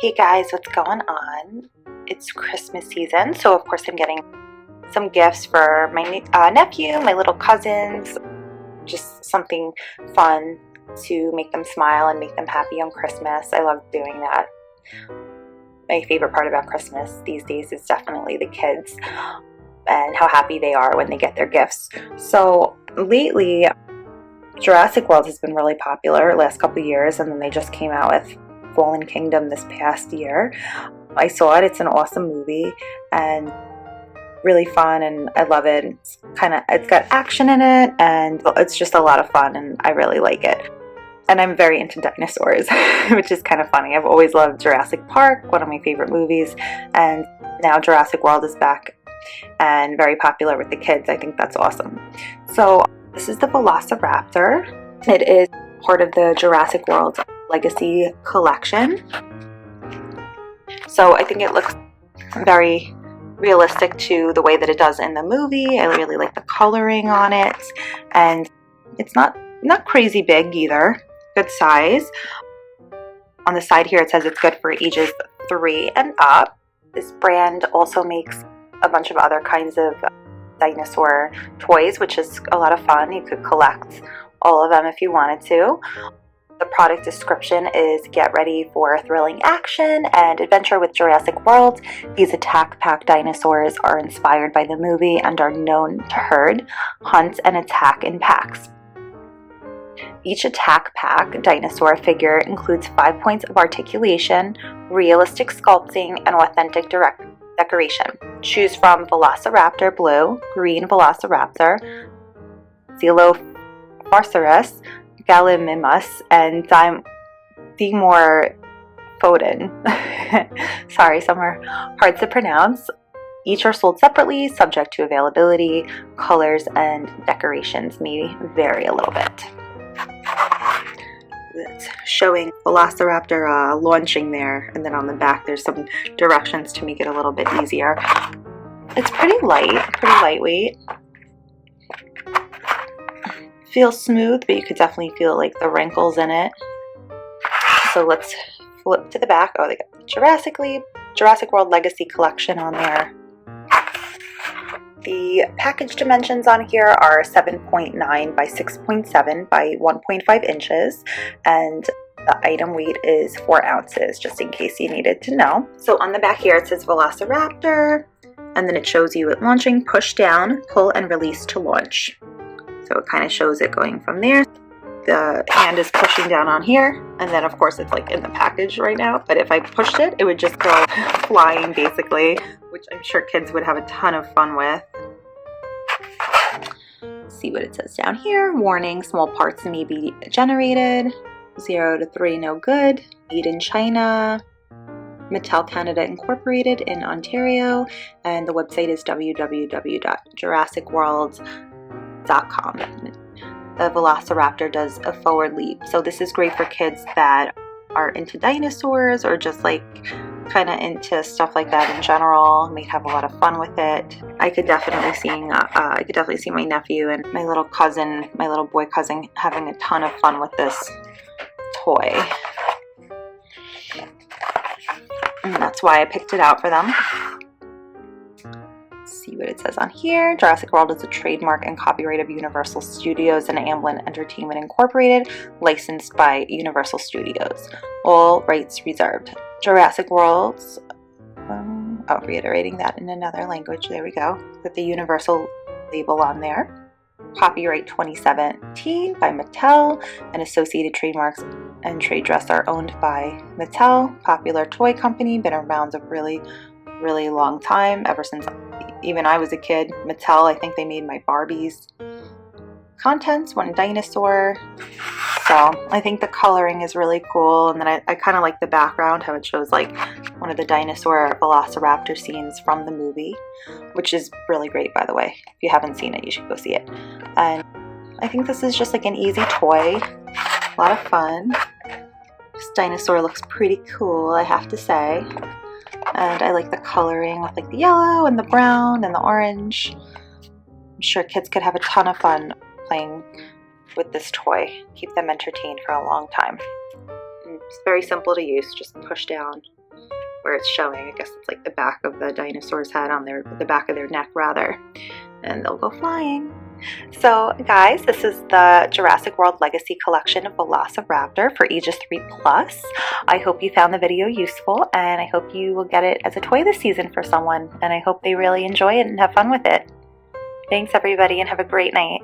Hey guys, what's going on? It's Christmas season, so of course I'm getting some gifts for my nephew, my little cousins, just something fun to make them smile and make them happy on Christmas. I love doing that. My favorite part about Christmas these days is definitely the kids and how happy they are when they get their gifts. So lately, Jurassic World has been really popular last couple of years, and then they just came out with Fallen Kingdom this past year. I saw it. It's an awesome movie and really fun, and I love it. It's got action in it, and it's just a lot of fun, and I really like it. And I'm very into dinosaurs, which is kind of funny. I've always loved Jurassic Park, one of my favorite movies, and now Jurassic World is back and very popular with the kids. I think that's awesome. So this is the Velociraptor. It is part of the Jurassic World Legacy collection. So I think it looks very realistic to the way that it does in the movie. I really like the coloring on it, and it's not crazy big either. Good size. On the side here it says it's good for ages 3 and up. This brand also makes a bunch of other kinds of dinosaur toys, which is a lot of fun. You could collect all of them if you wanted to. The product description is get ready for thrilling action and adventure with Jurassic World. These attack pack dinosaurs are inspired by the movie and are known to herd, hunt, and attack in packs. Each attack pack dinosaur figure includes 5 points of articulation, realistic sculpting, and authentic decoration. Choose from Velociraptor Blue, Green Velociraptor, Dilophosaurus, Gallimimus, and Dimorphodon. Sorry, some are hard to pronounce. Each are sold separately, subject to availability. Colors and decorations may vary a little bit. It's showing Velociraptor launching there, and then on the back there's some directions to make it a little bit easier. It's pretty lightweight. Feels smooth, but you could definitely feel like the wrinkles in it. So let's flip to the back. Oh, they got the Jurassic World Legacy Collection on there. The package dimensions on here are 7.9 by 6.7 by 1.5 inches, and the item weight is 4 ounces, just in case you needed to know. So on the back here it says Velociraptor, and then it shows you it launching, push down, pull, and release to launch. So it kind of shows it going from there. The hand is pushing down on here, and then of course it's like in the package right now, but if I pushed it, it would just go flying basically, which I'm sure kids would have a ton of fun with. See what it says down here. Warning, small parts may be generated. 0 to 3, no good. Made in China. Mattel Canada Incorporated in Ontario, and the website is www.jurassicworld.com. The Velociraptor does a forward leap, so this is great for kids that are into dinosaurs or just like kind of into stuff like that in general. May have a lot of fun with it. I could definitely see my nephew and my little boy cousin having a ton of fun with this toy, and that's why I picked it out for them. See what it says on here. Jurassic World is a trademark and copyright of Universal Studios and Amblin Entertainment Incorporated, licensed by Universal Studios. All rights reserved. Jurassic World's, reiterating that in another language, there we go, with the Universal label on there. Copyright 2017 by Mattel, and associated trademarks and trade dress are owned by Mattel. Popular toy company, been around a really long time, ever since even I was a kid. Mattel, I think they made my Barbies. Contents, 1 dinosaur. So I think the coloring is really cool, and then I kind of like the background, how it shows like one of the dinosaur Velociraptor scenes from the movie, which is really great, by the way. If you haven't seen it, you should go see it. And I think this is just like an easy toy, a lot of fun. This dinosaur looks pretty cool, I have to say. And I like the coloring with like the yellow and the brown and the orange. I'm sure kids could have a ton of fun playing with this toy. Keep them entertained for a long time. And it's very simple to use, just push down where it's showing, I guess it's like the back of the dinosaur's head on the back of their neck rather, and they'll go flying. So guys, this is the Jurassic World Legacy Collection of Velociraptor for ages 3+. I hope you found the video useful, and I hope you will get it as a toy this season for someone, and I hope they really enjoy it and have fun with it. Thanks everybody, and have a great night.